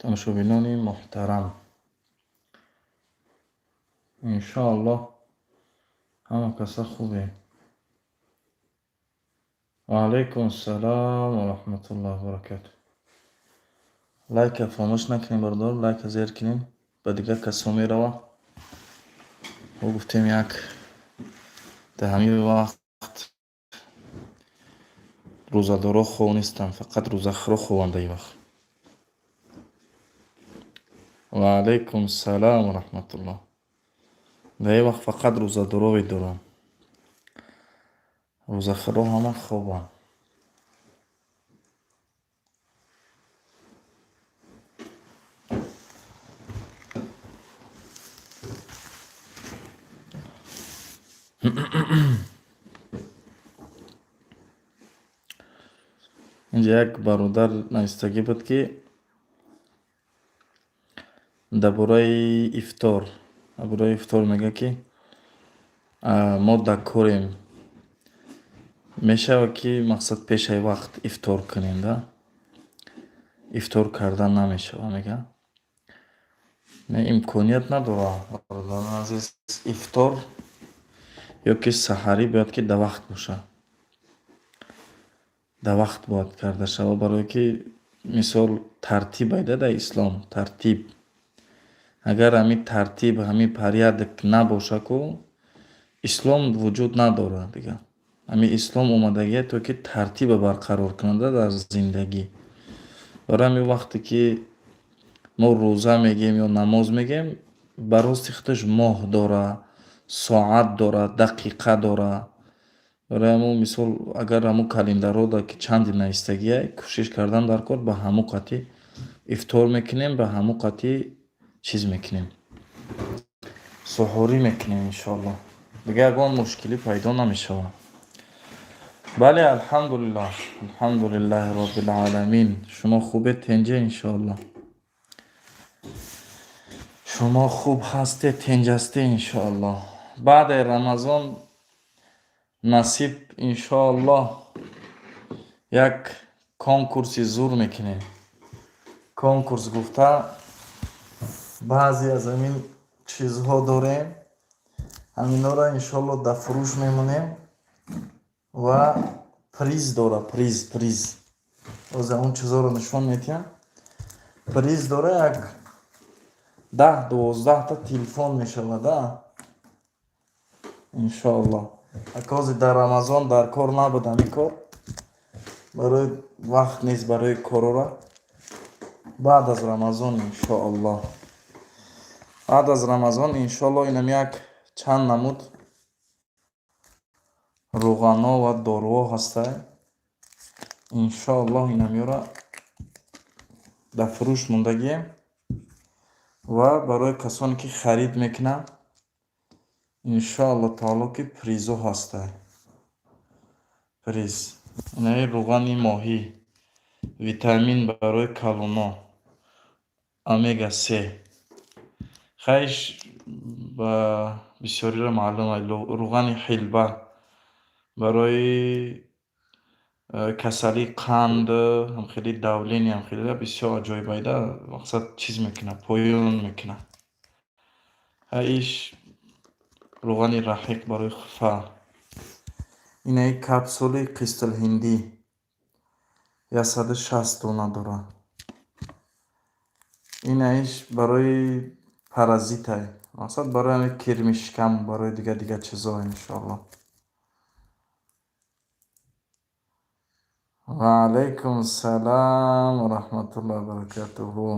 тамошобинони муҳтарам, иншоаллоҳ ҳама каса хубе. Ва алайкум ассалом ва раҳматуллоҳи ва баракатуҳ. Лайка фаромӯш накунем бардор, лайка зер кунем, ба дигар касо мерава. мо гуфтем як дар ҳамин вақт рӯзадорро хоб нестанд, фақат рӯзахӯрро хобанд дар ин вақт. Ва алайкум ассалом ва раҳматуллоҳ. дар ин вақт фақат рӯзадорове дорам, рӯзахӯрро ҳама хобанд. инҷа як бародар навистагӣ буд, ки дар бораи ифтор мега, ки мо дар корем, мешавад ки мақсад пешаи вақт ифтор кунем, да? Ифтор кардан намешава, мега не имконият надора бародарон азиз, ифтор ё ки саҳарӣ бояд ки дар вақт боша, дар вақт бояд карда шава, барое ки мисол тартиб айда дар ислом, тартиб. Агар ҳамин тартиб, ҳамин порядок набоша, ку ислом вуҷуд надорад дига. Ҳамин ислом омадагие то ки тартиба барқарор кунада дар зиндагӣ. Барои ҳамин вақте ки мо рӯза мегем ё намоз мегем, ба рости худаш моҳ дора, соат дора, дақиқа дора. Барои ҳамон мисол агар ҳамон календарҳо дар ки чанди навистагия, кӯшиш кардан дар кор ба ҳамон қати ифтор мекунем, ба ҳамон қати чиз мекунем, суҳурӣ мекунем иншоаллоҳ. Дига ягон мушкилӣ пайдо намешавад. бале, алҳамдулиллаҳи роббил аламин. Шумо хубед тенҷа иншоаллоҳ. шумо хуб ҳастед, тенҷастед иншоаллоҳ. баъди рамазон насиб иншоаллоҳ як конкурси зур мекунем. Конкурс гуфта баъзе аз ҳамин чизҳо дорем, ҳаминҳоро иншоаллоҳ дар фурӯш мемонем ва приз дора, приз оз он чизҳоро нишон метиҳам. Приз дора як 10-12 телефон мешавада иншоаллоҳ. акози дар рамазон дар кор набуд, ҳамин кор барои вақт нест барои корора. баъд аз рамазон иншоаллоҳ, баъд аз рамазон иншоаллоҳ инам як чанд намуд рӯғано ва доруҳо ҳастад. иншоаллоҳ инамёра дар фурӯш мондагием ва барои касоне ки харид мекунанд иншоаллоҳ таоло ки призо ҳастад. приз инаи рӯғани моҳӣ, витамин барои калоно, омега 3. хайш ба бисёриро маълум аст. рӯғани ҳилба барои касалии қанд, ҳамхели давления, ҳамхели бисёр аҷоиб айда мақсад чиз мекунад, поён мекунад. иш рӯғани раҳиқ барои хуфа. инаи капсули қистулҳиндӣ 160 дона дора. инаиш барои паразитай, мақсад барои ҳамин кирми шикам, барои дига чизо иншоаллоҳ. ва алайкум ассалом ва раҳматуллоҳи ва баракатуҳу.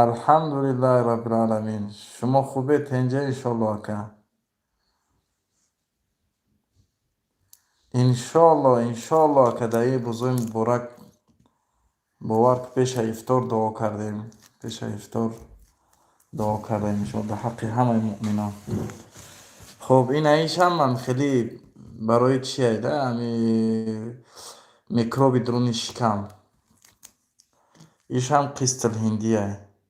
алҳамдулиллаҳи роббил аламин. шумо хубед тенҷа иншоаллоҳ ака. иншоаллоҳ ака дар ин рӯзои муборак бовар ки пеши ифтор дуо кардем, пеши ифтор дуо кардем иншоалло ҳаққи ҳамаи муъминон. хуб инаиш ҳамам хеле барои чие да ами микроби дуруни шикам, иш ҳам қистилҳиндия,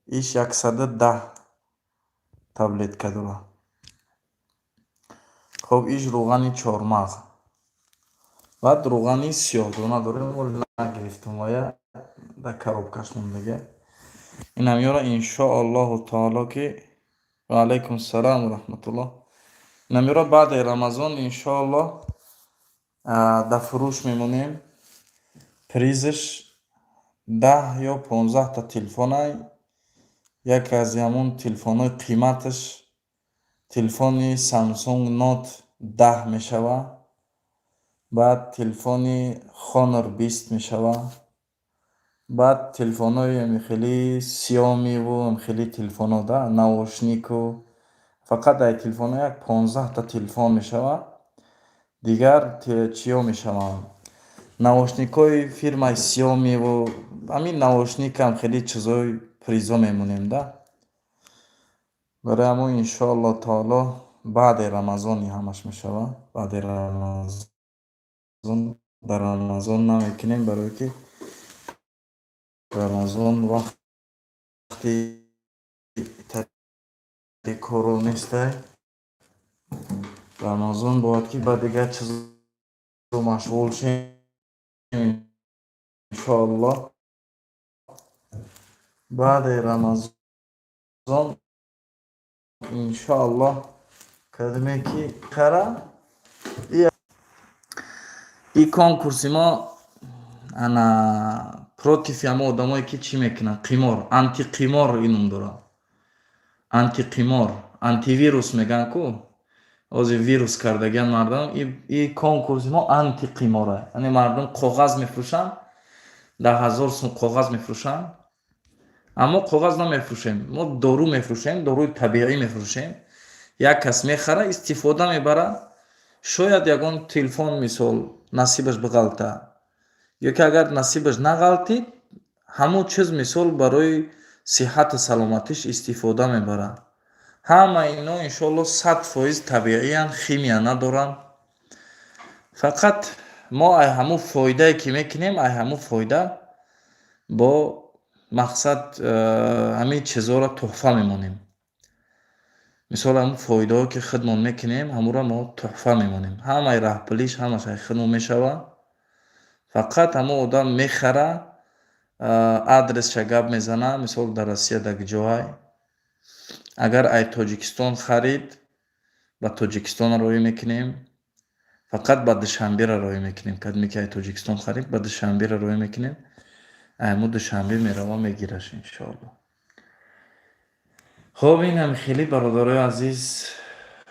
иш 110 таблетка дора. хуб иш рӯғани чормағз, баъд рӯғани сиёҳдона дорем, нагирифтам вая дар коробкаш мондага. Инам ёра иншоаллоҳу таоло ки ва алайкум салом ва раҳматуллоҳ. Инам ёра баъди рамазон иншоаллоҳ дар фурӯш мемонем. призиш 10 ё 15 та телефонай. Яке аз ҳамон телефонҳои қиматаш телефони Samsung Note 10 мешава, баъд телефони Honor 20 мешава, баъд телефонҳои хеле Xiaomi-ву хеле телефонҳо да наушнику, фақат дар телефонҳо як 15 та телефон мешава, дигар чиё мешаванд, наушникҳои фирмаи Xiaomi-ву, ҳамин наушникам хеле чизҳои призо мемонем да. барои ҳамон иншоаллоҳ таоло баъди рамазони ҳамаш мешава, баъди рамазон, дар рамазон намекунем, барое ки рамазон вақти кору нестай. рамазон бояд ки ба дигар чизо машғул шем иншоаллоҳ. баъди рамазон иншоаллоҳ кадме ки қара и конкурси мо ана против ҳама одамое ки чӣ мекунанд, қимор, антиқимор ином дорад, антиқимор, антивирус мегӯянд ку, ози вирус кардагиянд мардам. и конкурси мо антиқимора, яъне мардум коғаз мефурӯшанд, 10,000 сум коғаз мефурӯшанд, аммо коғаз намефурӯшем, мо дору мефурӯшем, доруи табиӣ мефурӯшем. як кас мехара, истифода мебара, шояд ягон телефон мисол насибаш биғалта, ё ки агар насибаш нағалтид, ҳамон чиз мисол барои сиҳату саломатиш истифода мебара. ҳама ино иншоаллоҳ 100% табииянд, химия надоранд. фақат мо ай ҳамун фоидае ки мекунем, ай ҳамун фоида бо мақсад ҳамин чизҳоро туҳфа мемонем. мисол ҳамун фоидаҳое ки хидмат мекунем, ҳамонро мо туҳфа мемонем. ҳамаи раҳпулиш ҳамаш ай хидмат мешава. фақат ҳамон одам мехара, адресша гап мезана, мисол дар Россия дар ҷоай, агар ай Тоҷикистон харид, ба Тоҷикистон роӣ мекунем, фақат ба Душанбера роӣ мекунем. кадме ки ай Тоҷикистон харид, ба Душанбера роӣ мекунем, айму Душанбе мерава мегираш иншоаллоҳ. хуб инам хеле бародарои азиз,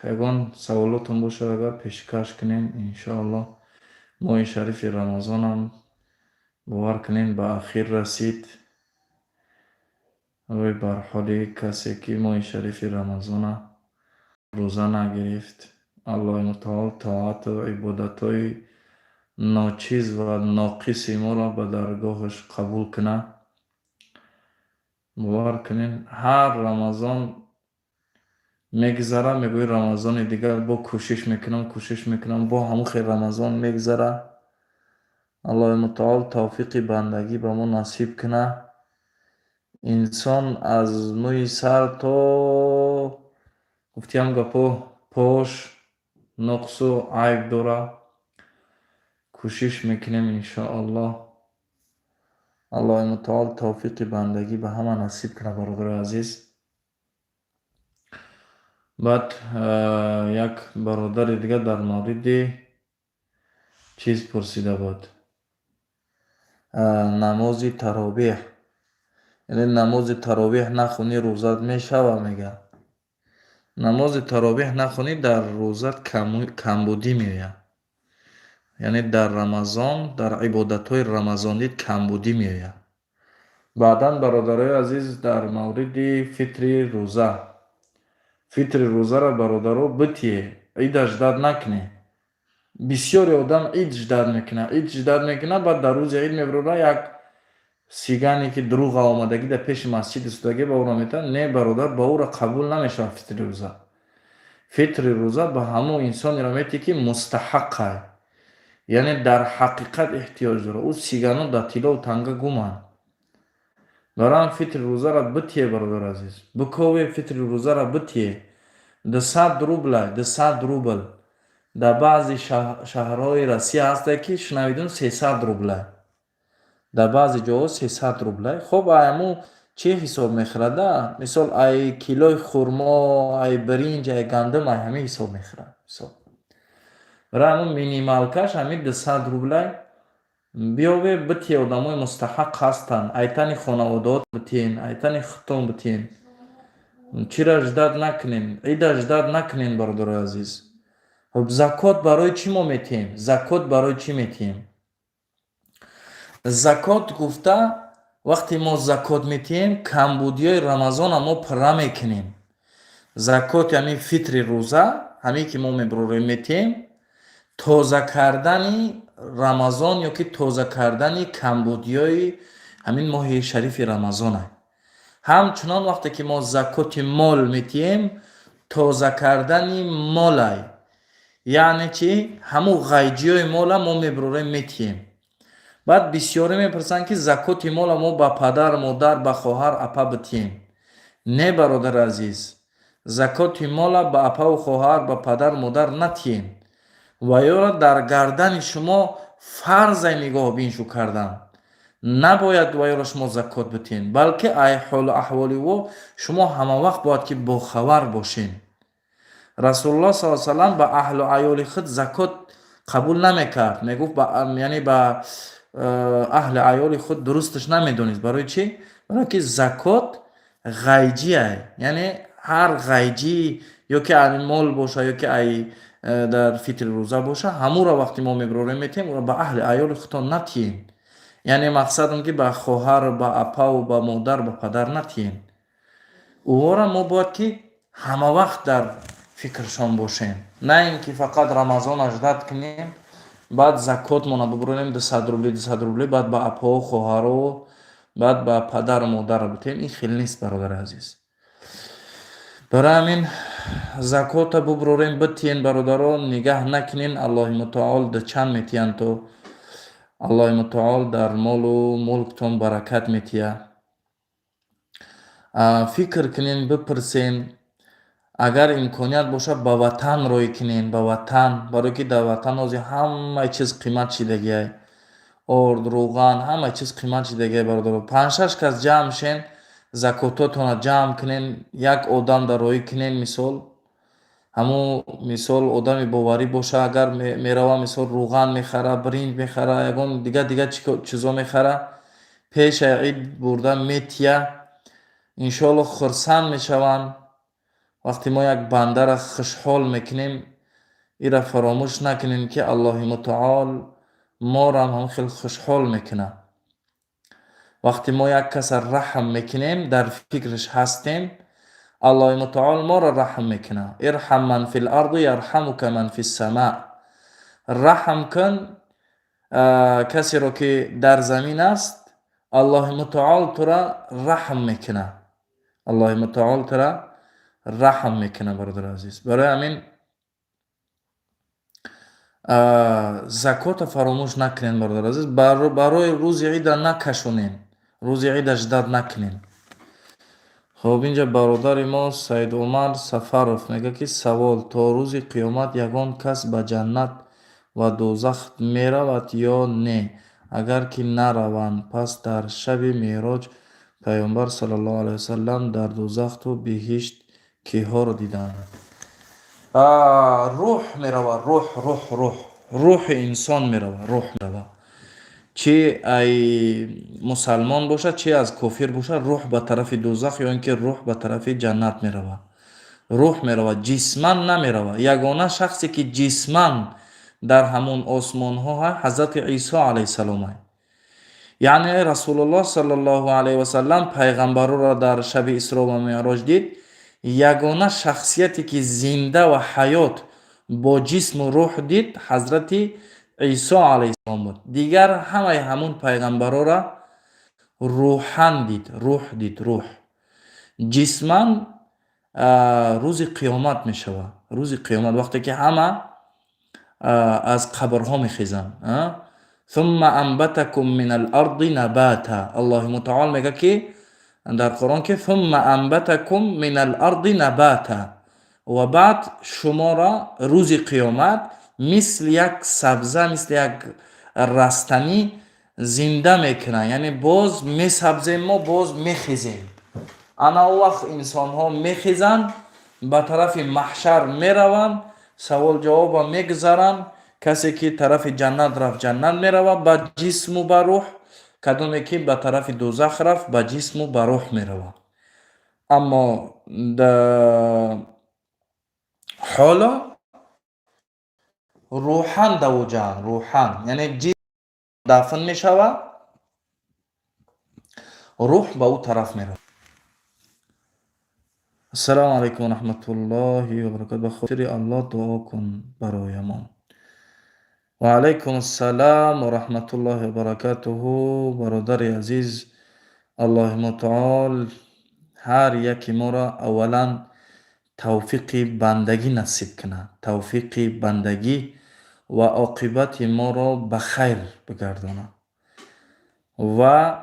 ягон саволотон бошад агар пешкаш кунем иншоаллоҳ. моҳи шарифи рамазонам бовар кунем ба ахир расид. ой бар ҳоли касе ки моҳи шарифи рамазона рӯза нагирифт, аллоҳи мутаол тоату ибодатҳои ночиз ва ноқиси моро ба даргоҳаш қабул куна. бовар кунем ҳар рамазон мегзара, мегӯи рамазони дигар бо кӯшиш мекунам, бо ҳамун хел рамазон мегзара. аллоҳи мутаол тавфиқи бандагӣ ба мо насиб куна. инсон аз мӯи сар то гуфтиям гапо пош нуқсу айб дора. кӯшиш мекунем иншоаллоҳ. аллоҳи мутаол тавфиқи бандагӣ ба ҳама насиб куна бародарои азиз. баъд як бародари дига дар мавриди чиз пурсида буд, намози таробеҳ, яъне намози таробеҳ нахунӣ рӯзат мешава мега. намози таробеҳ нахунӣ дар рӯзат камбудӣ меояд, яъне дар рамазон, дар ибодатҳои рамазонӣ камбудӣ меояд. баъдан бародарои азиз дар мавриди фитри рӯза, фитри рӯзаро бародаро битие, ида ждат накунед. бисёри одам ид ждат мекунад, баъд дар рӯзи ид мебарора як сигане ки дуруға омадагӣ дар пеши масҷид истодагӣ ба ӯро метавад, не бародар, ба ӯро қабул намешавад фитри рӯза. Фитри рӯза ба ҳамон инсонеро метӣ ки мустаҳаққай, яъне дар ҳақиқат эҳтиёҷ дорад. Ӯ сигану дар тилову танга гуманд. Барои ҳам фитри рӯзаро битие, бародар азиз. Бикове фитри рӯзаро битие. 200 рублай, 200 рубл. Дар баъзи шаҳрҳои Россия ҳастае ки шунавидун 300 рублай. Дар баъзи ҷоҳо 300 рублай. Хоб айму чӣ ҳисоб мехӯрада? Мисол ай килои хурмо, ай биринҷ, ай гандум, ай ҳамин ҳисоб мехӯрад. Барои ҳамун минималкаш ҳамин 200 рублай биёве битие. Одамои мустаҳақ ҳастанд. Айтани хонаводаот битиен, айтани хитон битиен. Чира ждат накунем, ида ждат накунем, бародарои азиз. Закот барои чӣ мо метиҳем? Закот барои чӣ метиҳем? Закот гуфта, вақте мо закот метиҳем, камбудиёи Рамазона мо пурра мекунем. Закот яъни фитри рӯза, ҳамин ки мо мебарорем метиҳем, тоза кардани Рамазон ё ки тоза кардани камбудиёи ҳамин моҳи шарифи Рамазон аст. Ҳамчунон вақте ки мо закоти мол метиҳем, тоза кардани молай, яъне чи ҳамун ғайҷиёи мола мо мебарорем метиҳем. Баъд бисёре мепурсанд ки закоти мола мо ба падар, модар, ба хоҳар, апа битиҳем. Не, бародар азиз, закоти мола ба апаву хоҳар, ба падар, модар натиҳем. Ва ёра дар гардани шумо фарзай нигоҳбиншу кардан. Набояд ва ёра шумо закот битиҳем, балки ай ҳолу аҳволи во шумо ҳамавақт бояд ки бохабар бошед. Расулуллоҳ саллаллоҳу алайҳи ва саллам ба аҳлу айёли худ закот қабул намекард. Мегуфт яъне ба аҳли айёли худ дурусташ намедонист. Барои чӣ? Барои ки закот ғайҷие, яъне ҳар ғайҷӣ ё ки ай мол боша, ё ки ай дар фитри рӯза боша, ҳамуро вақте мо мебарорем метиҳем, ӯро ба аҳли айёли худтон натиҳем. Яъне мақсад он ки ба хоҳар, ба апаву ба модар, ба падар натиҳем. Ӯро мо бояд ки ҳамавақт дар фикршон бошем. На ин ки фақат Рамазон аждат кунем, баъд закотмона бибарем 200 рубли, 200 рубли, баъд ба апао, хоҳаро, баъд ба падару модар битем. Ин хел нест, бародари азиз. Барои ҳамин закота бибарем, битиен, бародаро, нигаҳ накунен. Аллоҳи мутаол дичанд метиҳанд, то Аллоҳи мутаол дар молу мулктон баракат метиҳад. Фикр кунен, бипурсен. Агар имконият боша, ба ватан рой кунен, ба ватан. Барои ки дар ватан ҳозир ҳамаи чиз қимат шидагиай. Орд, рӯған, ҳамаи чиз қимат шидагиай, бародаро. 5-6 кас ҷамъ шен, закототона ҷамъ кунен, як одам дар роӣ кунен. Мисол ҳамун мисол одами боварӣ боша, агар мерава мисол рӯған мехара, биринҷ мехара, ягон дига чизо мехара, пеши ид бурда метия, иншоаллоҳ хурсанд мешаванд. Вақте мо як бандара хушҳол мекунем, ира фаромӯш накунем ки Аллоҳи мутаол моро ҳам хел хушҳол мекунад. Вақте мо як каса раҳм мекунем, дар фикраш ҳастем, Аллоҳи мутаол моро раҳм мекунад. Ирҳам ман фил арди ярҳамука ман фис сама. Раҳм кун касеро ки дар замин аст, Аллоҳи мутаол тура раҳм мекунад. Аллоҳи мутаол тура раҳм мекунад, бародари азиз. Барои ҳамин закота фаромӯш накунен, бародари азиз. Барои рӯзи ида накашонен, рӯзи ида ждат накунен. Хоб, инҷа бародари мо Саид Умар Сафаров мегӯяд ки савол: то рӯзи қиёмат ягон кас ба ҷаннат ва дӯзах меравад ё не? Агар ки нараванд, пас дар шаби Меъроҷ пайғамбар саллаллоҳу алайҳи ва саллам дар дӯзаху биҳишт киҳоро диданд? Рӯҳ мерава, рӯҳи инсон мерава, рӯҳ мерава. Чи ай мусалмон боша, чи аз кофир боша, рӯҳ ба тарафи дӯзах ё ин ки рӯҳ ба тарафи ҷаннат мерава. Рӯҳ мерава, ҷисман намерава. Ягона шахсе ки ҷисман дар ҳамон осмонҳо ҳазрати Исо алайҳиссалом аст. Яъне Расулуллоҳ саллаллоҳу алайҳи ва саллам пайғамбароро дар шаби Исро ва Меъроҷ дид. Ягона шахсияте ки зинда ва ҳаёт бо ҷисму рӯҳ дид, ҳазрати Исо алайҳиссалом буд. Дигар ҳамаи ҳамун пайғамбарора روحان دید، روح دید، روح. جسمن روز قیامت می شود. روز قیامت وقتی که همه از قبرها می خیزن. ثم انبتکم من الارض نباتا. الله متعال میگه که در قرآن که ثم انبتکم من الارض نباتا، و بعد شما را روز قیامت مثل یک سبزه، مثل یک رستنی زنده میکنه. یعنی باز می سبزیم، ما باز میخیزیم. انا وقت انسان ها میخیزن، به طرف محشر میروند، سوال جواب میگذارن. کسی که طرف جنت رفت جنت میروه به جسم و به روح، کدومی که به طرف دوزخ رفت به جسم و به روح میروه. اما حالا روحان دو جان، روحان یعنی جسم دفن میشوه، روح به او طرف میروه. السلام علیکم و رحمت الله و برکاته. به خاطر الله دعا کن برای ما. و علیکم السلام و رحمت الله و برکاته. برادر عزیز، الله متعال هر یکی ما را اولا توفیق بندگی نصیب کنه، توفیق بندگی و عاقبت ما را به خیر بگردانه و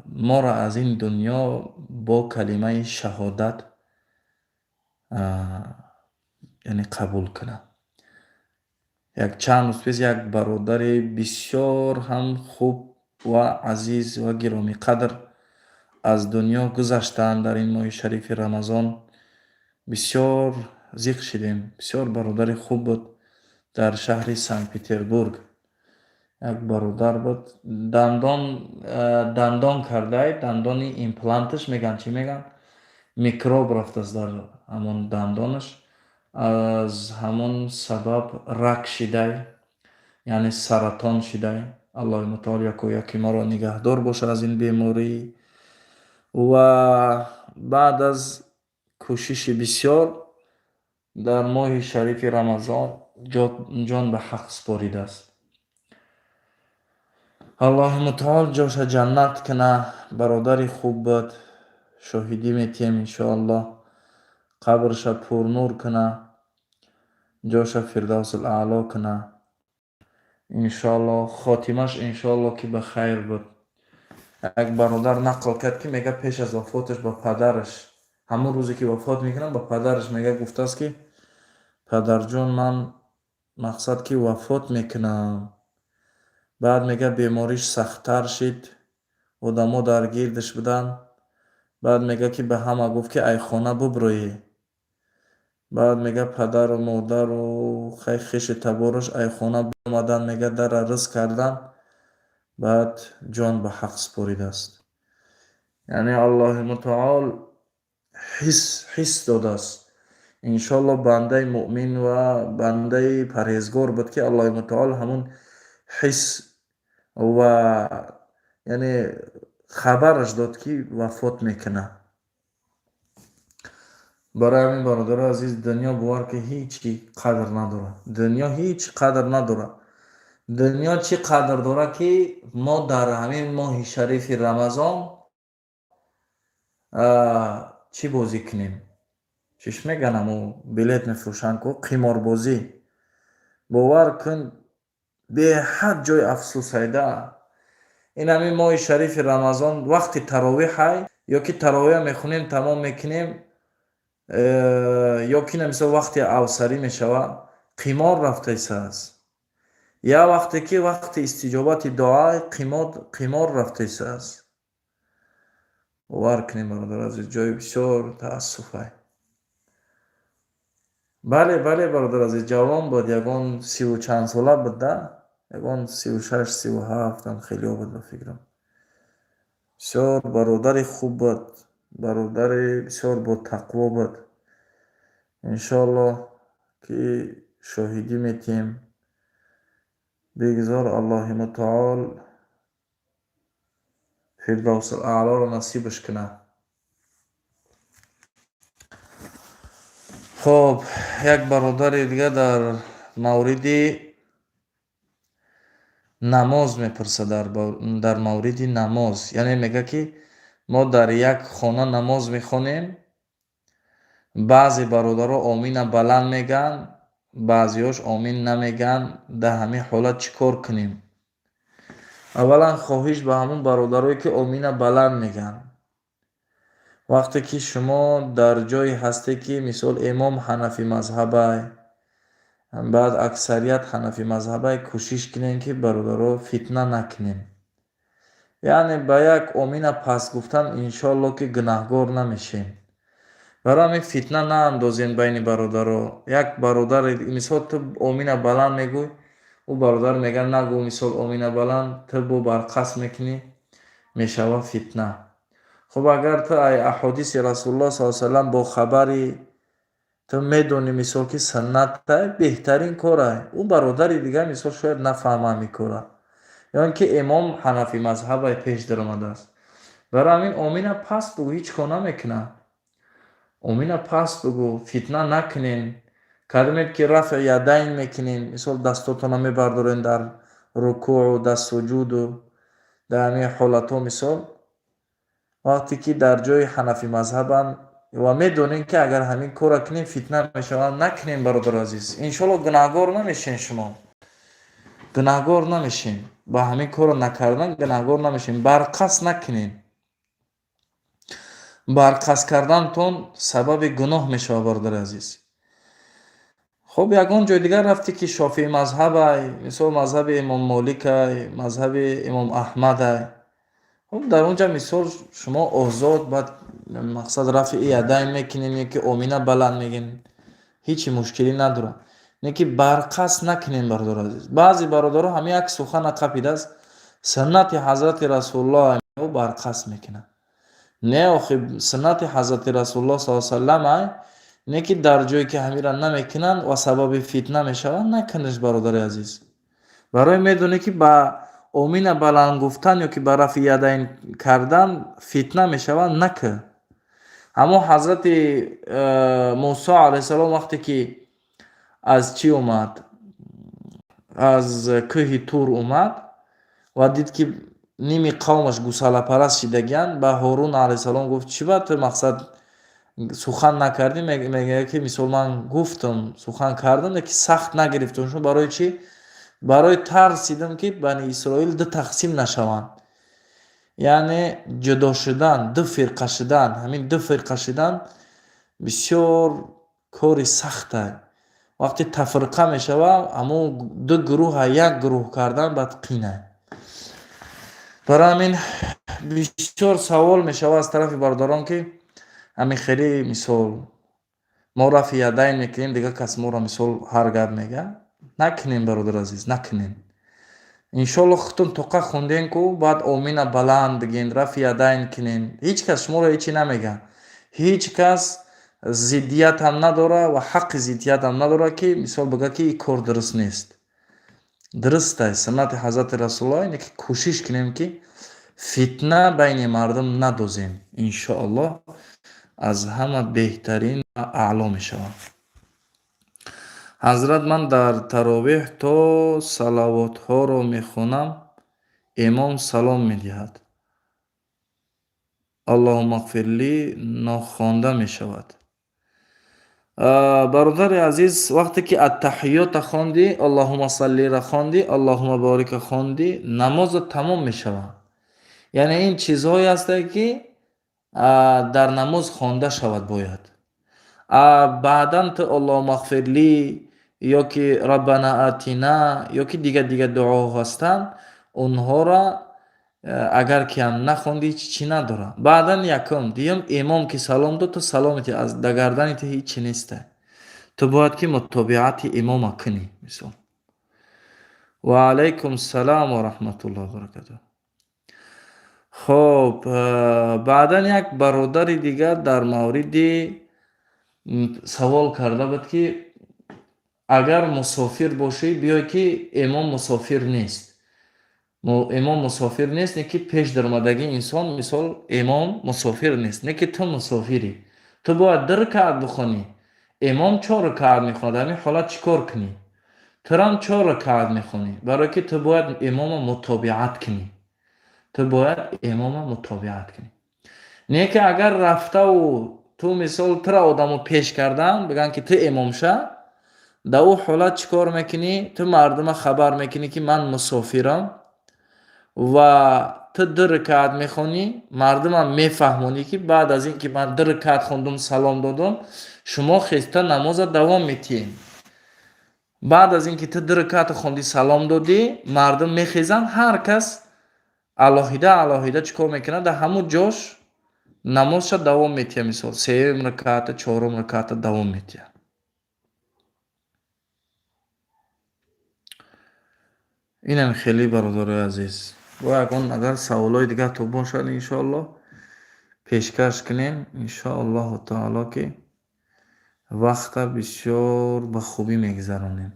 ما را از این دنیا با کلمه شهادت یعنی قبول کنه. یک چند روز پیش یک برادر بسیار هم خوب و عزیز و گرامی قدر از دنیا گذشتند در این ماه شریف رمضان. بسیار ذکر شدیم، بسیار برادر خوب بود. در شهر سنت پترزبورگ یک برادر بود، دندان کرده، دندانی ایمپلانتش میگن، چی میگن، میکروب رفت از در همون دندانش، از همون سبب رک شده، یعنی سرطان شده. الله متعال یکی ما را نگهدار باشه از این بیماری. و بعد از کوشش بسیار در ماه شریف رمضان جان به حق سپاریده است. الله متعال جاش جنت کنه. برادر خوب بود، شاهدی میتیم انشاءالله. قبرش پر نور کنه، جاش فردوس الاعلا کنه انشاءالله. خاتمش انشاءالله که به خیر بود. یک برادر نقل کرد که میگه پیش از وفاتش با پدرش، همون روزی که وفات میکنه با پدرش میگه، گفته است که پدر جان من مقصد که وفات میکنم. بعد میگه بیماریش سختتر شد، آدما در گیردش بودن. بعد میگه که به همه گفت که ای خانه ببروی. بعد میگه پدر و مادر و خیش تبارش ای خانه اومدن، میگه در رزق کردن. بعد جان به حق سپارید است. یعنی الله متعال حس داده است. انشالله بنده مؤمن و بنده پرهیزگار بود که الله متعال همون حس و یعنی خبرش داد که وفات میکنه. برای همین برادر عزیز، دنیا باور که هیچی قدر نداره. دنیا هیچ قدر نداره. دنیا چی قدر داره که ما در همین ماه شریف رمضان چی بازی کنیم؟ چیش میگن همو بلیت میفروشن که قمار بازی. باور کن به حد جای افسوس هایده. این همین ماه شریف رمضان وقتی تراویح های یا که تراویح میخونیم تمام میکنیم، یا که نمیشه وقتی اوسری میشوه، قمار رفته است. یا وقتی که وقتی استجابت دعای قمار رفته است. باور کنیم برادر عزیز، جای بسیار تاسف های. بله برادر عزیز، جوان بود، یگان 30 و چند ساله بود ده، یگان 36 37 هم خیلی بود به فکرم. بسیار برادر خوب بود، برادر بسیار با تقوا بود. انشالله که شاهدی میتیم. بگذار الله متعال فردوس الاعلا رو نصیبش کنه. خب یک برادر دیگه در مورد намоз мепурса дар мавриди намоз, яъне мега ки мо дар як хона намоз мехонем, баъзе бародаро омина баланд мегӯянд, баъзеҳош омин намегӯянд. Дар ҳамин ҳолат чӣ кор кунем? аввалан хоҳиш ба ҳамон бародарое ки омина баланд мегӯянд, вақте ки шумо дар ҷое ҳастед ки мисол имом ҳанафӣ мазҳабай, баъд аксарият ҳанафӣ мазҳабай, кӯшиш кунем ки бародаро фитна накунем. яъне ба як омина паст гуфтан иншоалло ки гунаҳгор намешем. барои ҳамин фитна наандозем байни бародаро. Як бародар мисол ту омина баланд мегӯй, ӯ бародар мегӯяд нагӯ мисол омина баланд, ту бо барқас мекунӣ, мешава фитна. хуб агар ту аҳодиси расулуллоҳ саллаллоҳу алайҳи ва саллам бо хабари ту медонӣ мисол ки саннаттай, беҳтарин корай. Ӯ бародари дигар мисол шояд нафаҳма ҳамин кора, ё ин ки имом ҳанафӣ мазҳабай пеш даромадааст. барои ҳамин омина паст бугӯ, ҳеҷ кор намекунад. омина паст бугӯ, фитна накунем. калимае ки рафъи ядайн мекунем, мисол дастотона мебардорем дар рукӯъу дар суҷуду, дар ҳамин ҳолатҳо мисол вақте ки дар ҷои ҳанафӣ мазҳабанд ва медонем ки агар ҳамин кора кунем фитна мешавад, накунем бародари азиз. иншоалло гунаҳгор намешем, шумо гунаҳгор намешем, ба ҳамин кора накардан гунаҳгор намешем. барқас накунем. барқас кардантон сабаби гуноҳ мешавад бародари азиз. хуб ягон ҷои дигар рафтӣ ки шофии мазҳабай, мисол мазҳаби имом моликай, мазҳаби имом аҳмадай, хуб дар он ҷо мисол шумо озод баъд мақсад рафъи ядайн мекунем, яки омина баланд мегӯем, ҳеҷ мушкилӣ надорад, не ки барқас накунем бародари азиз. баъзе бародаро ҳамин як сухана қапидааст, суннати ҳазрати расулуллоҳ барқас мекунад. не охи суннати ҳазрати расулуллоҳ саллаллоҳу алайҳи ва саллам ай, не ки дар ҷое ки ҳамира намекунанд ва сабаби фитна мешавад, накунеш бародари азиз. барои медонӣ ки ба омина баланд гуфтан ё ки ба рафъи ядайн кардан фитна мешавад, накӯ. ҳамон ҳазрати мусо алайҳиссалом вақте ки аз чӣ омад, аз кӯҳи тур омад ва дид ки ними қавмаш гусалапараст шидагиянд, ба ҳорун алайҳиссалом гуфт чӣ ба ту мақсад сухан накардӣ? мегӯяд ки мисол ман гуфтам, сухан кардам, яки сахт нагирифтам. шумо барои чӣ? барои тарсидам ки бани исроил ду тақсим нашаванд, яъне ҷудо шудан, ду фирқа шудан. ҳамин ду фирқа шудан бисёр кори сахтае. вақте тафриқа мешавад, ҳамон ду гурӯҳа як гурӯҳ кардан баъд қинае. барои ҳамин бисёр савол мешавад аз тарафи бародарон ки ҳамин хеле мисол мо рафъи ядайн мекунем, дигар кас моро мисол ҳар гап мегӯяд. накунем бародари азиз, накунем. иншоалло худтон тоқа хондем ку баъд омина баланд бигӯем, рафъи ядайн кунем. ҳеҷ кас шуморо ҳечӣ намегӯяд. ҳеҷ кас зиддиятам надорад ва ҳаққи зиддиятам надорад ки мисол бигӯяд ки ин кор дуруст нест. дуруст аст. суннати ҳазрати расулуллоҳ ине ки кӯшиш кунем ки фитна байни мардум надозем. иншоалло аз ҳама беҳтарин ва аъло мешавад. ҳазрат, ман дар таровеҳ то салавотҳоро мехонам, имом салом медиҳад. аллоҳумма ғфирли нохонда мешавад. бародари азиз, вақте ки аттаҳиёта хонди, аллоҳумма саллиро хонди, аллоҳумма борика хонди, намозо тамом мешавад. яъне ин чизҳое ҳастанд ки дар намоз хонда шавад бояд. баъдан ту аллоҳумма ғфирли ё ки раббана атина ё ки дигар дуоҳо ҳастанд, онҳоро агар ки ҳам нахонди чӣ надорад. баъдан якум дуюм имом ки салом дод, ту саломати аз гардани ту ҳечӣ нестай. ту бояд ки мутобиати имома кунӣ. мисол ва алайкум салом ва раҳматуллоҳи ва баракатуҳ. хуб, баъдан як бародари дигар дар мавриди савол карда буд ки агар мусофир бошӣ, биёй ки имом мусофир нест. имом мусофир нест, не ки пеш даромадаги инсон мисол имом мусофир нест, не ки ту мусофирӣ. ту бояд 2 ракъат бихонӣ, имом 4 ракъат мехонад. ҳамин ҳолат чӣ кор кунӣ? ترام 4 رکعت میخونی، برای که تو باید امام متابعت کنی. تو باید امام متابعت کنی. نه که اگر رفته و تو مثال ترا آدمو پیش کردن بگن که تو امام شه، در او حالت چیکار میکنی؟ تو مردم خبر میکنی که من مسافرم و تو 2 رکعت میخونی، مردم هم میفهمونی که بعد از این که من 2 رکعت خوندم سلام دادم، شما خسته نماز دوام میتین. بعد از این که تو 2 رکعت خوندی سلام دادی، مردم میخیزن، هر کس علاهیده چیکار میکنه؟ در همون جاش نمازش دوام میتیه. مثال 3 رکعت 4 رکعت دوام میتیه. اینم خیلی برادر عزیز. و اگر سوالای دیگه تو باشد انشاءالله پیشکش کنیم انشاءالله تعالی که وقت بسیار به خوبی میگذرانیم.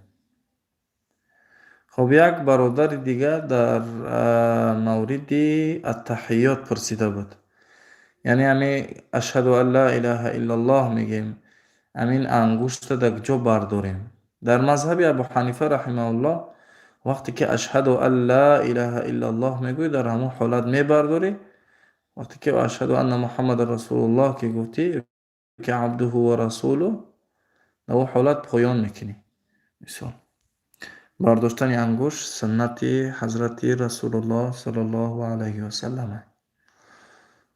خب یک برادر دیگه در مورد التحیات پرسیده بود. یعنی همین اشهد ان لا اله الا الله میگیم، همین انگشت در کجا برداریم؟ در مذهب ابو حنیفه رحمه الله وقتی که اشهد ان لا اله الا الله میگوی در همون حالت میبرداری. وقتی که اشهد ان محمد رسول الله که گفتی که عبده و رسوله، در اون حالت پایان میکنی. مثال برداشتن انگشت سنت حضرت رسول الله صلی الله علیه و سلم.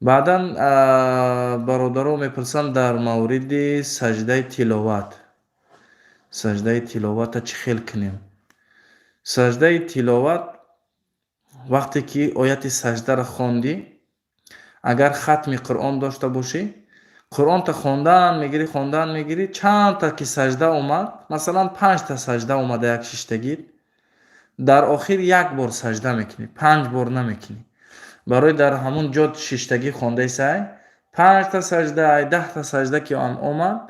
بعدا برادران میپرسن در مورد سجده تلاوت. سجده تلاوت چه خیل کنیم؟ سجده تلاوت وقتی که آیت سجده را خواندی، اگر ختم قرآن داشته باشی، قرآن تا خواندن میگیری چند تا که سجده اومد، مثلا 5 تا سجده اومده یک ششتگی، در آخر 1 بار سجده میکنی، 5 بار نمیکنی. برای در همون جا ششتگی خونده سای 5 تا سجده 10 تا سجده که هم اومد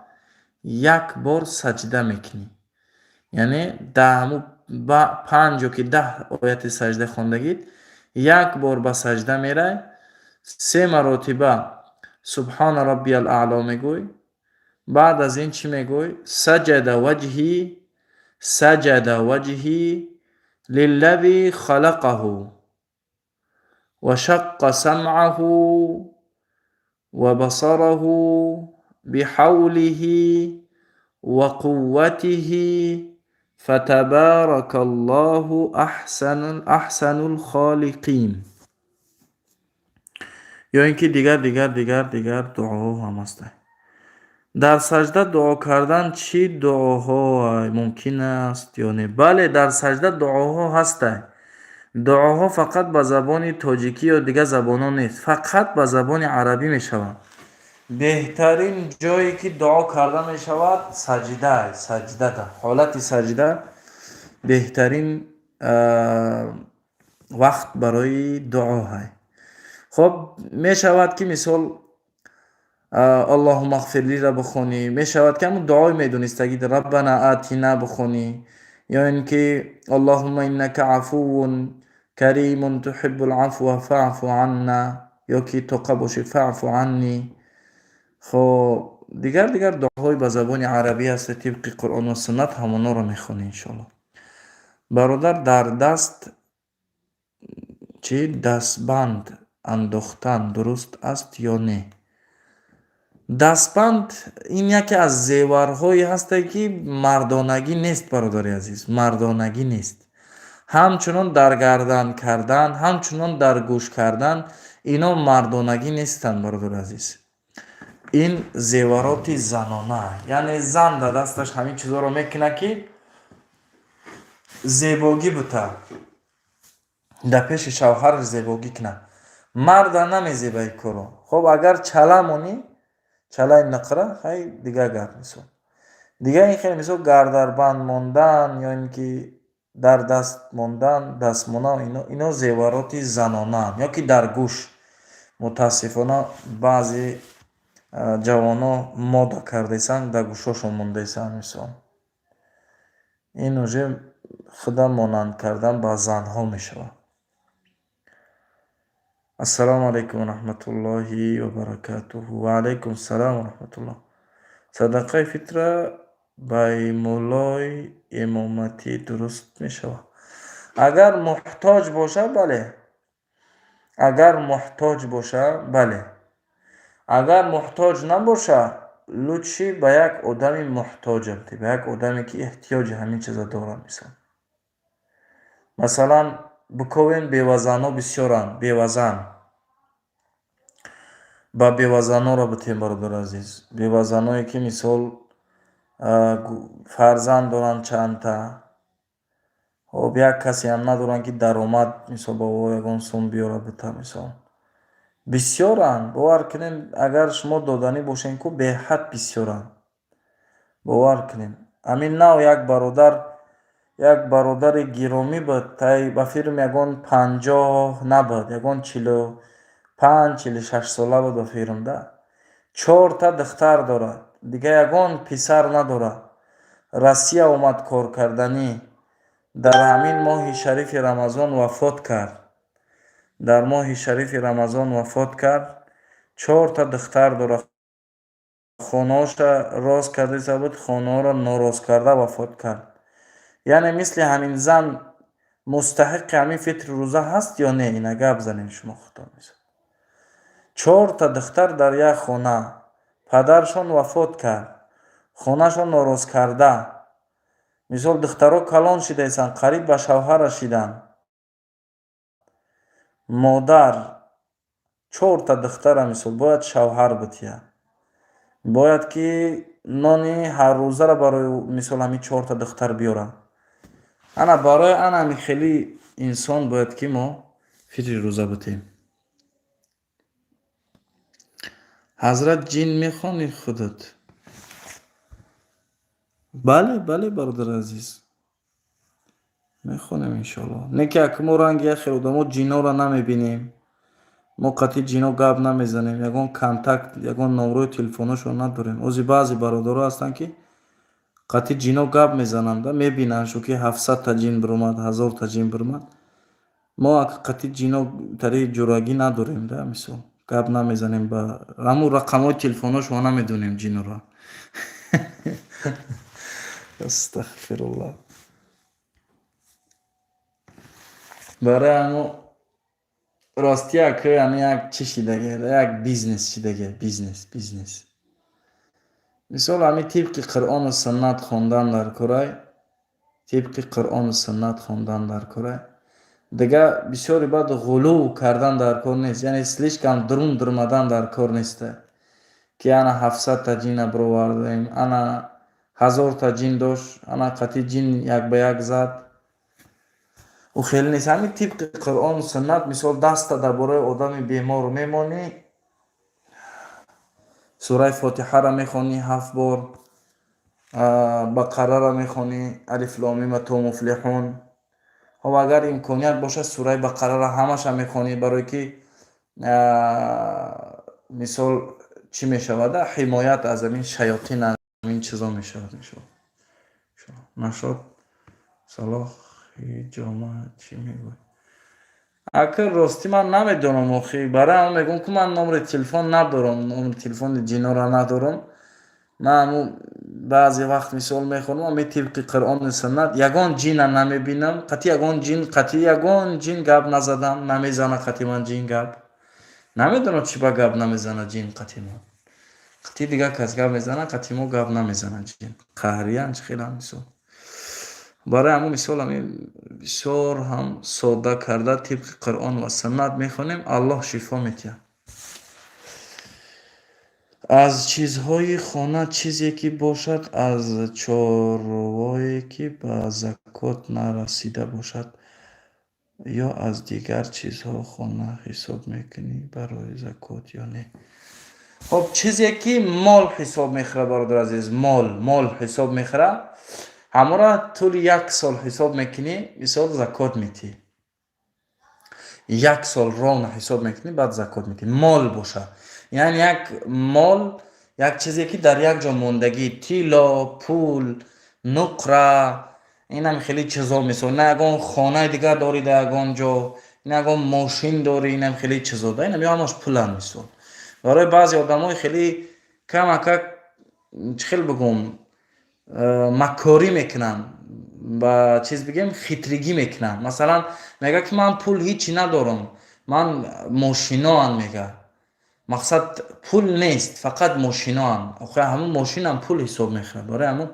1 بار سجده میکنی. یعنی در همون 5 که 10 آیت سجده خوندگید 1 بار به سجده میره، 3 مرتبه سبحان ربی الاعلا میگوی. بعد از این چی میگوی؟ سجد وجهی للذی خلقه وشق سمعه وبصره بحوله وقوته فتبارك الله احسن الخالقین. یا اینکه دیگر دعاها هم هست. در سجده دعا کردن چی دعاها ممکن است یا نه؟ بله، در سجده دعاها هست. دعاها فقط به زبان تاجیکی یا دیگه زبانها نیست، فقط به زبان عربی می شود. بهترین جایی که دعا کرده می شود سجده ده. حالت سجده بهترین وقت برای دعا های. خب می شود که مثال اللهم اغفر لی را بخونی، می شود که همون دعای می دونستگی ربنا آتینا بخونی، یا اینکه اللهم انک عفو کریم تحب العفو فاعف عنا، یا که توقع باشی فاعف عنی. خب دیگر دعاهای به زبان عربی هست طبق قرآن و سنت، همونا رو میخونی انشاءالله. برادر در دست دستبند انداختن درست است یا نه؟ دستبند این یکی از زیورهایی هست که مردانگی نیست برادر عزیز، مردانگی نیست. همچنان در گردن کردن، همچنان در گوش کردن، اینا مردانگی نیستن برادر عزیز. این زیورات زنانه، یعنی زن در دستش همین چیزا رو میکنه که زیباگی بوده، در پیش شوهر زیباگی کنه. مرد نمیزیبه کارو. خب اگر چله مونی، چله نقره، خیلی دیگه گرد میسون. دیگه این خیلی مثل گردربند موندن یا اینکه در دست موندن، دستمونا، اینا زیورات زنانه یا که در گوش. متاسفانه بعضی جوانا مادا کردیسن در گوشاشون موندیسن میسان. این اوجه خدا مانند کردن با زنها میشود. السلام علیکم و رحمت الله و برکاته. و علیکم السلام و رحمت الله. صدقه فطره بای مولای امامتی درست می شود. اگر محتاج باشه بله، اگر محتاج باشه بله، اگر محتاج نباشه лучши ба як одами муҳтоҷ абди, ба як одаме ки эҳтиёҷи ҳамин чиза дорад. Масалан биковем бевазанҳо бисёранд, бевазан. Ба бевазанҳоро битем бародари азиз. Бевазанҳое ки мисол фарзанд доранд чандта, ҳоб як касеам надоранд ки даромад мисол ба ӯ ягон сум биёрад бита мисол. Бисёранд, бовар кунем, агар шумо доданӣ бошем ку беҳад бисёранд. бовар кунем. Ҳамин нав як бародари гиромӣ буд, тай ба фирм ягон 50 набуд, ягон 45-46 сола буд ба фирмда. 4 духтар дорад, дига ягон писар надорад. Россия омад кор карданӣ. Дар ҳамин моҳи шарифи Рамазон вафот кард. Дар моҳи шарифи Рамазон вафот кард. 4 духтар дорад. хонаҳоша рост карда буд, хонаҳоро норост карда вафот кард. яъне мисли ҳамин зан мустаҳиқи ҳамин фитри рӯза ҳаст ё не? Ина гап занем шумо худо мисол. 4 духтар дар як хона, падаршон вафот кард, хонашон норост карда. мисол духтаро калон шидаистанд, қариб ба шавҳар расиданд. модар 4 духтара мисол бояд шавҳар бития. бояд ки нони ҳаррӯзаро барои мисол ҳамин 4 духтар биёрад. ана барои ана ҳамин хели инсон бояд ки мо фитри рӯза битем. ҳазрат ҷин мехонӣ худат? бале, бале бародари азиз, мехонем иншоалло. Не ки акмо ранги яхе одамо ҷинноро намебинем. мо қатъи ҷинно гап намезанем, ягон контакт, ягон номрои телефонашон надорем. ози баъзе бародаро ҳастанд ки қатъи ҷинно гап мезананд, мебинанд шу ки 700 та ҷин биромад, 1000 та ҷин биромад. мо қатъи ҷинно тариқи ҷурагӣ надорем да, мисол гап намезанем, ба ҳамун рақамҳои телефонашон намедонем ҷинноро. астағфируллоҳ. барои ҳамун рости як чӣ шидаге, як бизнес шидаге, бизнес. мисол ҳамин тибқи Қуръону суннат хондан дар корай, тибқи Қуръону суннат хондан дар корай. Дига бисёри баъд ғулӯ кардан дар кор нест, яъне слишкам дурун дурмадан дар кор нест, ки ана 700 та ҷинна бировардем, ана 1000 та ҷин дошт, ана қатъи ҷин як ба як зад. ӯ хеле нест. ҳамин тибқи Қуръону суннат, мисол даста дар бораи одами бемор мемонӣ, сураи фотиҳаро мехонӣ 7 бор, бақараро мехонӣ, алиф лом мим то муфлиҳун. ҳоб агар имконият боша сураи бақараро ҳамаша мехонӣ, барое ки мисол чӣ мешавад, ҳимоят аз ҳамин шаётин, ҳамин чизо мешавад. нашод салоҳ ҷома чӣ мегӯяд? акр рости ман намедонам охи, барои ҳам мегӯям ки ман номри телефон надорам, номри телефони ҷинноро надорам. ман ҳамун баъзе вақт мисол мехонам, ҳамин тибқи Қуръони суннат, ягон ҷинна намебинам, қатъи ягон ҷин гап назадам, намезана қатъи ман ҷин гап. намедонам чӣ ба гап намезана ҷин қатъи ман. қатъи дига кас гап мезана, қатъи мо гап намезана ҷин. қаҳриян чӣ хелам мисол. барои ҳамун мисол ҳамин бисёр ҳам сода карда тибқи Қуръон ва суннат мехонем, Аллоҳ шифо метиҳад. аз чизҳои хона чизе ки бошад аз чорвое ки ба закот нарасида бошад ё аз дигар чизҳо хона ҳисоб мекунӣ барои закот ё не? хоб чизе ки мол ҳисоб мехӯрад бародари азиз, мол ҳисоб мехӯрад, ҳамонро тӯли 1 сол ҳисоб мекунӣ, мисол закот метиҳӣ. 1 сол ровна ҳисоб мекунӣ, баъд закот метиҳӣ. мол боша, яъне як мол, як чизе ки дар як ҷо мондагӣ, тилло, пул, нуқра, инам хеле чизо, мисол на ягон хонаи дигар дорӣ дар ягон ҷо, на ягон мошин дорӣ, инам хеле чизо да, инам ҳамаш пуланд мисол. барои баъзе одамои хеле камакак чӣ хел бигӯм, маккорӣ мекунанд, ба чиз бигем хитригӣ мекунанд. Масалан, мегӯяд ки ман пул ҳичи надорам, ман мошиноам мегӯяд. Мақсад пул нест, фақат мошиноам. Охир ҳамун мошинам пул ҳисоб мешавад. Бораи ҳамун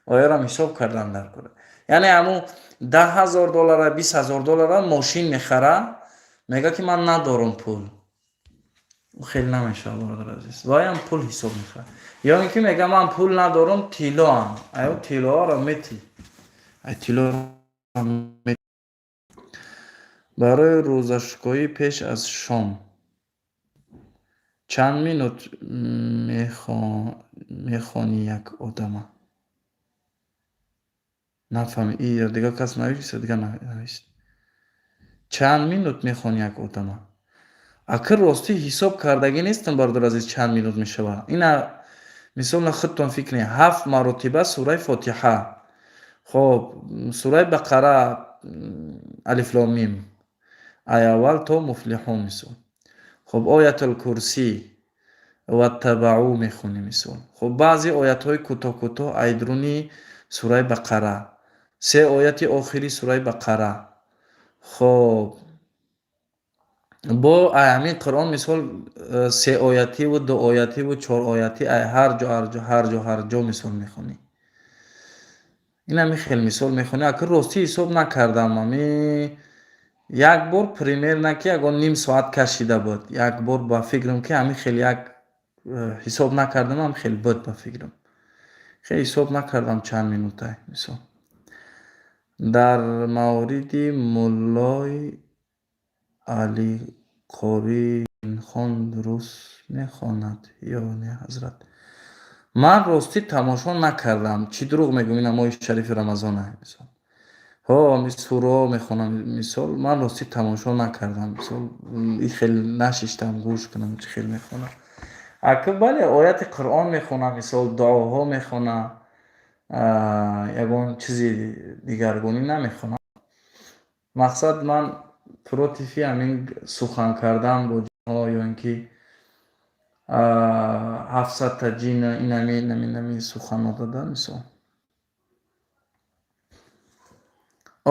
ояам ҳисоб кардан дар Қуръон. Яъне ҳамун $10,000 $20,000 мошин мехарад, мегӯяд ки ман надорам пул. خیلی نمیشه برادر عزیز وایم پول حساب میخواد یا اینکه میگم من پول ندارم تیلا هم ایو تیلا را میتی ای تیلا را میتی برای روزشکایی پیش از شام چند مینوت میخوانی یک آدم نفهمی این دیگه کس نویسه دیگه نویسه چند مینوت میخوانی یک آدم акр ростӣ ҳисоб кардагӣ нестам бародар азиз чанд минут мешавад. Ина мисол худтон фикр кунед 7 маротиба сураи фотиҳа, хоб сураи бақара, алиф лом мим, ай аввал то муфлиҳун мисол, хоб оятул курсӣ ваттабаъу мехонем мисол, хоб баъзе оятҳои кӯтоҳ айдруни сураи бақара, 3 ояти охири сураи бақара, хоб бо ҳамин Қуръон мисол 3 оятиву 2 оятиву 4 оятӣ ҳар ҷо мисол мехонӣ. Инами хел мисол мехонӣ. Акр ростӣ ҳисоб накардам. Ами як бор примерно ки ягон ним соат кашида буд. Як бор ба фикрам ки ами хел як ҳисоб накардам, ам хел буд ба фикрам. Хел ҳисоб накардам чанд минута мисол. Дар мавриди муллои علی قاری хон дуруст мехонад ё не ҳазрат? Ман ростӣ тамошо накардам. Чӣ дурӯғ мегӯям, ин намои шарифи Рамазон аст мисол. Суро мехонам мисол. Ман ростӣ тамошо накардам мисол. И хел нашиштам гӯш кунам чӣ хел мехонам. Акр бале ояти Қуръон мехонам мисол, дуоҳо мехонам, ягон чизи дигаргунӣ намехонам. Мақсад ман против ҳамин сухан кардан бо ҷинҳо ё ин ки 700 ҷин инами суханҳо додан мисол.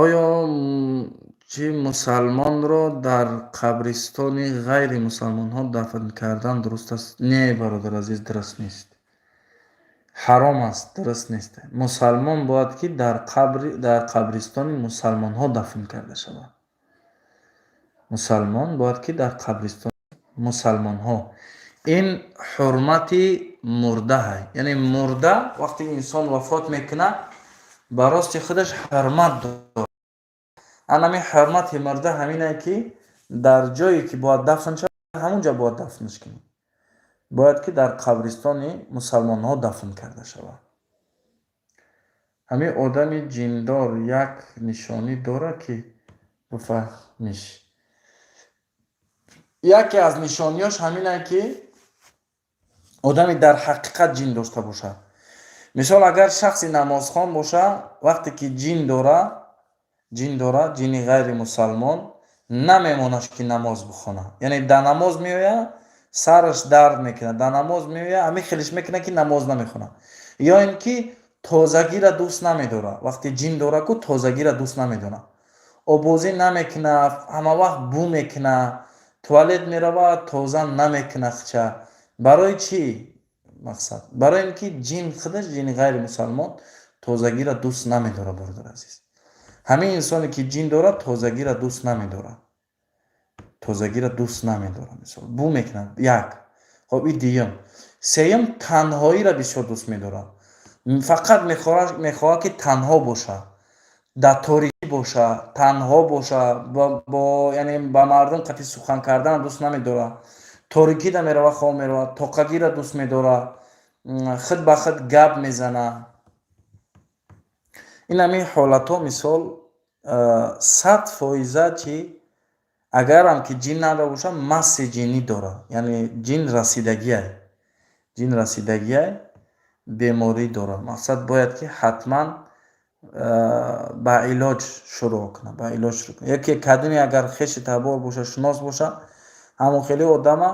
оё чӣ мусалмонро дар қабристони ғайри мусалмонҳо дафн кардан дуруст аст? Не бародар азиз, дуруст нест. ҳаром аст, дуруст нест. Мусалмон бояд ки дар қабристони мусалмонҳо дафн карда шавад. мусалмон бояд ки дар қабристони мусалмонҳо. ин ҳурмати мурдаҳай. Яъне мурда вақте инсон вафот мекунад ба рости худаш ҳурмат дорад. анами ҳурмати мурда ҳамине ки дар ҷое ки бояд дафн шавад ҳамун ҷо бояд дафнш кунӣ. бояд ки дар қабристони мусалмонҳо дафн карда шавад. ҳамин одами ҷиндор як нишонӣ дорад ки бифаҳмиш. яке аз нишониёш ҳамине ки одами дар ҳақиқат ҷин дошта бошад. мисол агар шахси намозхон бошад, вақте ки ҷин дорад, ҷини ғайри мусалмон, намемонад ки намоз бихонад. яъне дар намоз меояд, сараш дард мекунад, дар намоз меояд, ҳамин хелиш мекунад ки намоз намехонад. ё ин ки тозагиро дӯст намедорад. вақте ҷин дорад ку тозагиро дӯст намедорад. обозӣ намекунад, ҳама вақт бу мекунад, туалет меравад, тоза намекунад хича. барои чӣ мақсад? барои ин ки ҷин худаш, ҷини ғайри мусалмон тозагиро дӯст намедорад бародар азиз. ҳамин инсоне ки ҷин дорад тозагиро дӯст намедорад. тозагиро дӯст намедорад мисол. бу мекунад як. хоб ин дуюм. сеюм танҳоиро бисёр дӯст медорад. фақат мехоҳад ки танҳо бошад. дар торикӣ бошад, танҳо бошад, яъне ба мардум қатъи сухан кардан дӯст намедорад. торикида меравад, хоб меравад, тоқагиро дӯст медорад, худ ба худ гап мезанад. ин ҳамин ҳолатҳо мисол 100% чи агарам ки ҷин надора бошад, масси ҷинӣ дорад. яъне ҷин расидагиай беморӣ дорад. мақсад бояд ки ҳатман ба илоҷ шурӯъ кунад. яке кадиме агар хеши табор бошад, шунос бошад, ҳамон хеле одама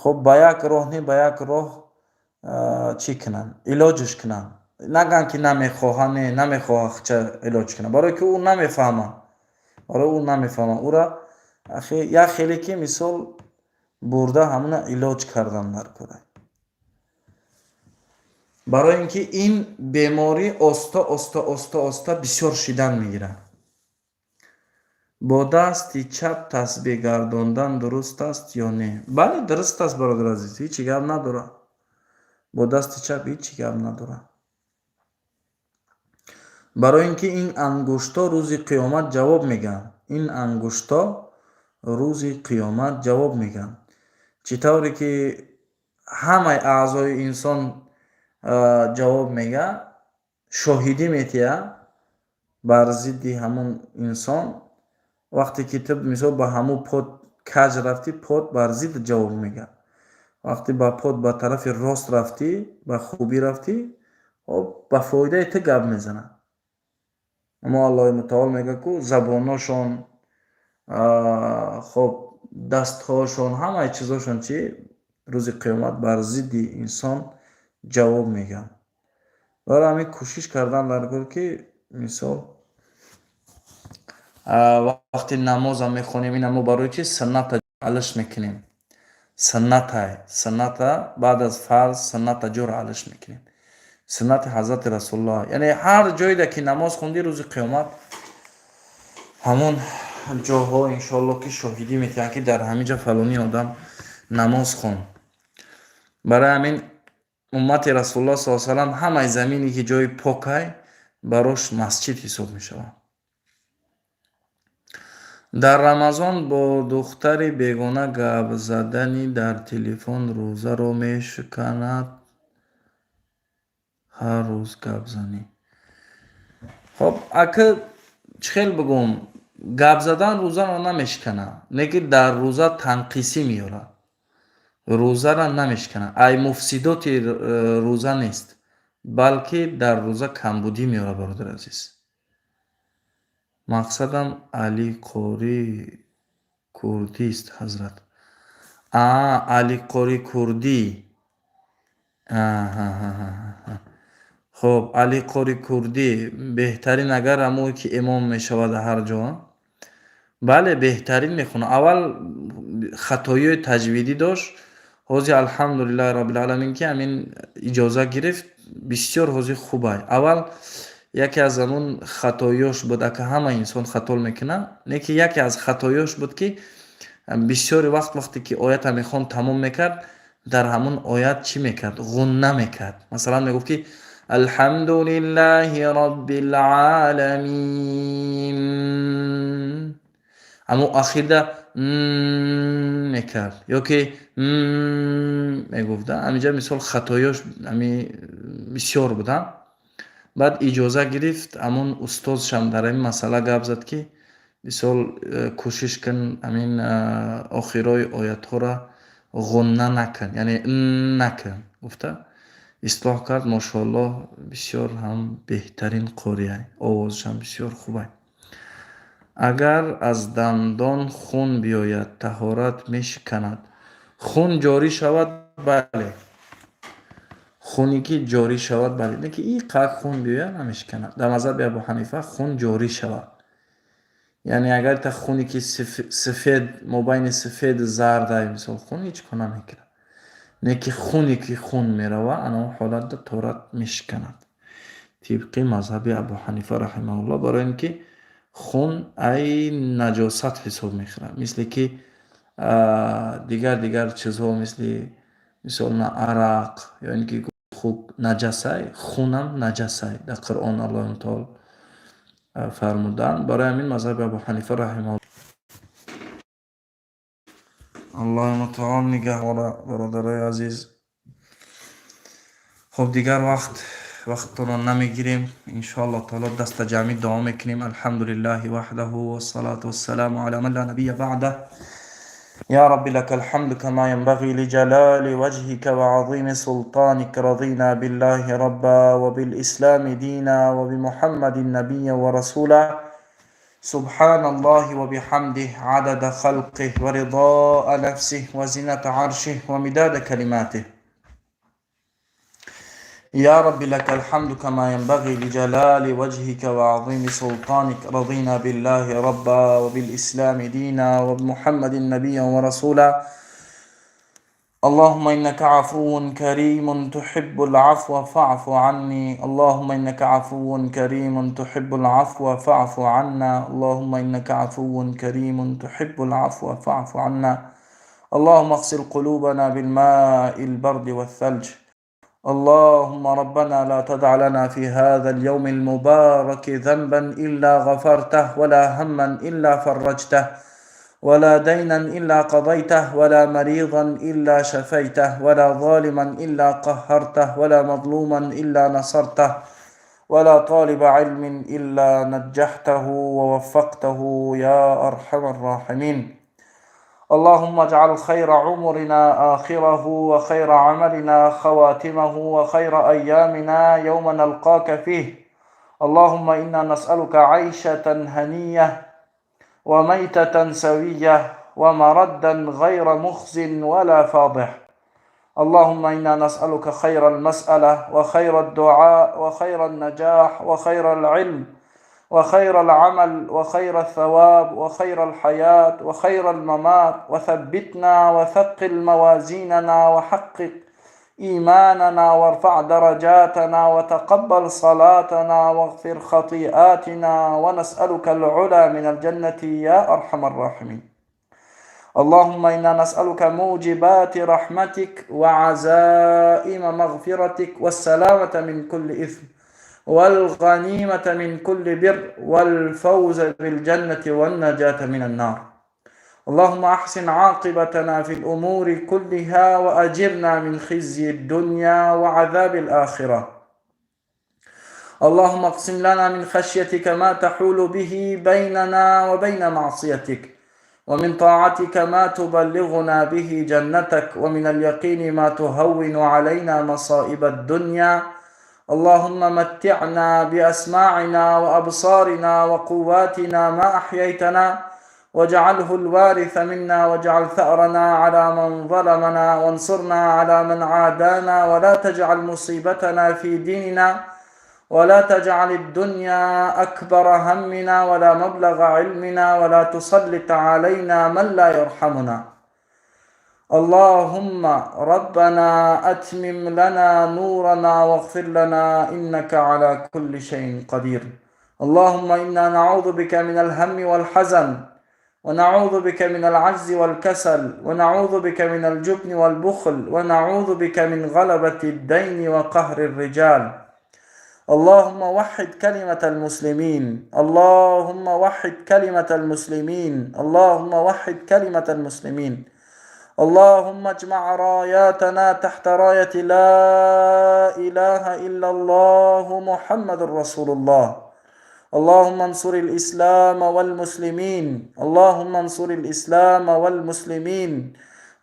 хоб ба як роҳ не ба як роҳ چی کنن، علاجش کنن. نگن که نمیخواه، نمیخواه چه علاج کنن، برای که او نمیفهمه. او را یا خیلی که مثال برده همون علاج کردن در کره. برای اینکه این بیماری آستا بسیار شدن میگیره. با دستی چپ تسبیح گرداندن درست است یا نه؟ بله درست است برادر عزیز، هیچی گپ نداره. با دست چپ هیچی گپ نداره. برای اینکه این انگشتا روز قیامت جواب میگن. این انگشتا روز قیامت جواب میگن. چطوری که همه اعضای انسان جواب میگه، شاهدی میتیه بر ضد همون انسان. وقتی که تو مثلا با همون پد کج رفتی، پد بر ضد جواب میگه. وقتی با پد با طرف راست رفتی، با خوبی رفتی، با فایده تو گپ میزنه. اما الله متعال میگه که زباناشون، خب دستهاشون، همه چیزاشون چی روز قیامت بر ضد انسان جواب میگن. برای همین کوشش کردن در که مثال وقتی نماز هم میخونیم، این همون برای چی سنت علش میکنیم. سنت بعد از فرض سنت جور علش میکنیم. سنت حضرت رسول الله، یعنی هر جایی ده که نماز خوندی روز قیامت، همون جاها انشالله که شاهدی میتونن که در همینجا فلانی آدم نماز خون. برای همین امت رسول الله صلی الله علیه و سلم همه زمینی که جای پاکه براش مسجد حساب میشود. در رمضان با دختر بیگانه گپ زدنی در تلفن روزه رو میشکند؟ هر روز گپ زنی. خب اگه چخیل بگم، گپ زدن روزه رو نمیشکنه، نگه در روزه تنقیسی میاره، روزه را نمیشکنه. ای مفسدات روزه نیست، بلکه در روزه کمبودی میاره برادر عزیز. مقصدم علی قاری کردی است حضرت. علی قاری کردی. خب علی قاری کردی بهترین اگر همون که امام میشود هر جا، بله بهترین میخونه. اول خطایی تجویدی داشت، حوزی الحمدلله رب العالمین که همین اجازه گرفت، بسیار حوزی خوبه. اول یکی از همون خطاییش بود که همه انسان خطا میکنه، نیکی یکی از خطاییش بود که بسیار وقتی که آیت میخوان تمام میکرد، در همون آیت چی میکرد؟ غنه میکرد. مثلا میگفت که الحمدلله رب العالمین، اما آخر ده میکرد، یا که میگفت. همینجا مثال خطایاش بسیار بودن. بعد اجازه گرفت، همون استادش هم در این مسئله گپ زد که مثال کوشش کن همین آخرای آیت ها را غنه نکن، یعنی نکن. گفته اصلاح کرد. ماشاءالله بسیار هم بهترین قاریه، آوازش هم بسیار خوبه. اگر از دندان خون بیاید طهارت میشکند؟ خون جاری شود؟ بله. خونی که جاری شود بله، نه که این قدر خون بیاید نمیشکند. در مذهب ابو حنیفه خون جاری شود، یعنی اگر تا خونی که سفید مابین سفید زرد مثال خون هیچ کنه میکنه، نه که خونی که خون میروه انا حالت طهارت میشکند طبق مذهب ابو حنیفه رحمه الله. برای اینکه خون ای نجاست حساب میخوره، مثل که دیگر چیزها مثل عرق یا اینکه خوب نجسه، خونم نجسه. در قرآن الله تعالی فرمودن. برای همین مذهب ابو حنیفه رحمه الله. الله متعال نگهدار برادرای عزیز. خب دیگر وقت رو نمیگیریم، انشاءالله تعالی دست جمعی دعا میکنیم. الحمدلله وحده والصلاة والسلام على من لا نبی بعده. يا رب لك الحمد كما ينبغي لجلال وجهك وعظيم سلطانك. رضينا بالله ربا وبالإسلام دينا وبمحمد نبيا ورسولا. سبحان الله وبحمده عدد خلقه ورضاء نفسه وزنة عرشه ومداد كلماته. يا رب لك الحمد كما ينبغي لجلال وجهك وعظيم سلطانك. رضينا بالله ربا وبالإسلام دينا وبمحمد نبيا ورسولا. اللهم إنك عفو كريم تحب العفو فاعف عني. اللهم إنك عفو كريم تحب العفو فاعف عنا. اللهم إنك عفو كريم تحب العفو فاعف عنا. اللهم اغسل قلوبنا بالماء البرد والثلج. اللهم ربنا لا تدع لنا في هذا اليوم المبارك ذنبا إلا غفرته، ولا هما إلا فرجته، ولا دينا إلا قضيته، ولا مريضا إلا شفيته، ولا ظالما إلا قهرته، ولا مظلوما إلا نصرته، ولا طالب علم إلا نجحته ووفقته يا أرحم الراحمين. اللهم اجعل خير عمرنا آخره، وخير عملنا خواتمه، وخير أيامنا يوم نلقاك فيه. اللهم إنا نسألك عيشة هنية وميتة سوية ومردا غير مخز ولا فاضح. اللهم إنا نسألك خير المسألة وخير الدعاء وخير النجاح وخير العلم وخير العمل وخير الثواب وخير الحياة وخير الممات. وثبتنا وثقل موازيننا وحقق إيماننا وارفع درجاتنا وتقبل صلاتنا واغفر خطيئاتنا، ونسألك العلا من الجنة يا أرحم الراحمين. اللهم إنا نسألك موجبات رحمتك وعزائم مغفرتك والسلامة من كل إثم والغنيمة من كل بر والفوز بالجنة والنجاة من النار. اللهم أحسن عاقبتنا في الأمور كلها وأجرنا من خزي الدنيا وعذاب الآخرة. اللهم اقسم لنا من خشيتك ما تحول به بيننا وبين معصيتك، ومن طاعتك ما تبلغنا به جنتك، ومن اليقين ما تهون علينا مصائب الدنيا. اللهم متعنا بأسماعنا وأبصارنا وقواتنا ما أحييتنا، واجعله الوارث منا، واجعل ثأرنا على من ظلمنا، وانصرنا على من عادانا، ولا تجعل مصيبتنا في ديننا، ولا تجعل الدنيا أكبر همنا ولا مبلغ علمنا، ولا تسلط علينا من لا يرحمنا. اللهم ربنا أتمم لنا نورنا واغفر لنا إنك على كل شيء قدير. اللهم إنا نعوذ بك من الهم والحزن، ونعوذ بك من العجز والكسل، ونعوذ بك من الجبن والبخل، ونعوذ بك من غلبة الدين وقهر الرجال. اللهم وحد كلمة المسلمين. اللهم وحد كلمة المسلمين. اللهم وحد كلمة المسلمين. اللهم اجمع راياتنا تحت راية لا إله إلا الله محمد رسول الله. اللهم انصر الإسلام والمسلمين. اللهم انصر الإسلام والمسلمين.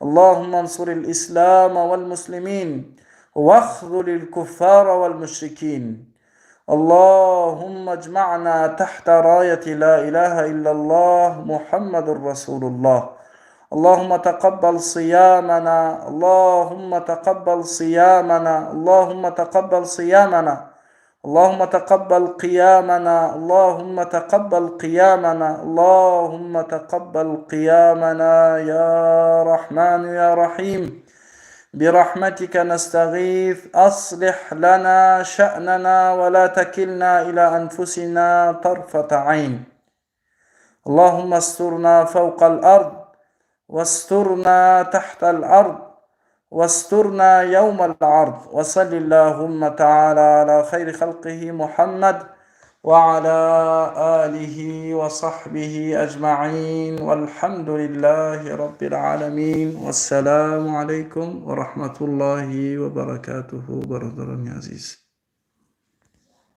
اللهم انصر الإسلام والمسلمين واخذل الكفار والمشركين. اللهم اجمعنا تحت راية لا إله إلا الله محمد رسول الله. اللهم تقبل صيامنا. اللهم تقبل صيامنا. اللهم تقبل صيامنا. اللهم تقبل قيامنا. اللهم تقبل قيامنا. اللهم تقبل قيامنا يا رحمن يا رحيم. برحمتك نستغيث، أصلح لنا شأننا ولا تكلنا إلى أنفسنا طرفة عين. اللهم استرنا فوق الأرض، واسترنا تحت الأرض، واسترنا يوم العرض. وصل اللهم تعالى على خير خلقه محمد وعلى آله وصحبه أجمعين، والحمد لله رب العالمين. والسلام عليكم ورحمة الله وبركاته. برادران عزيز.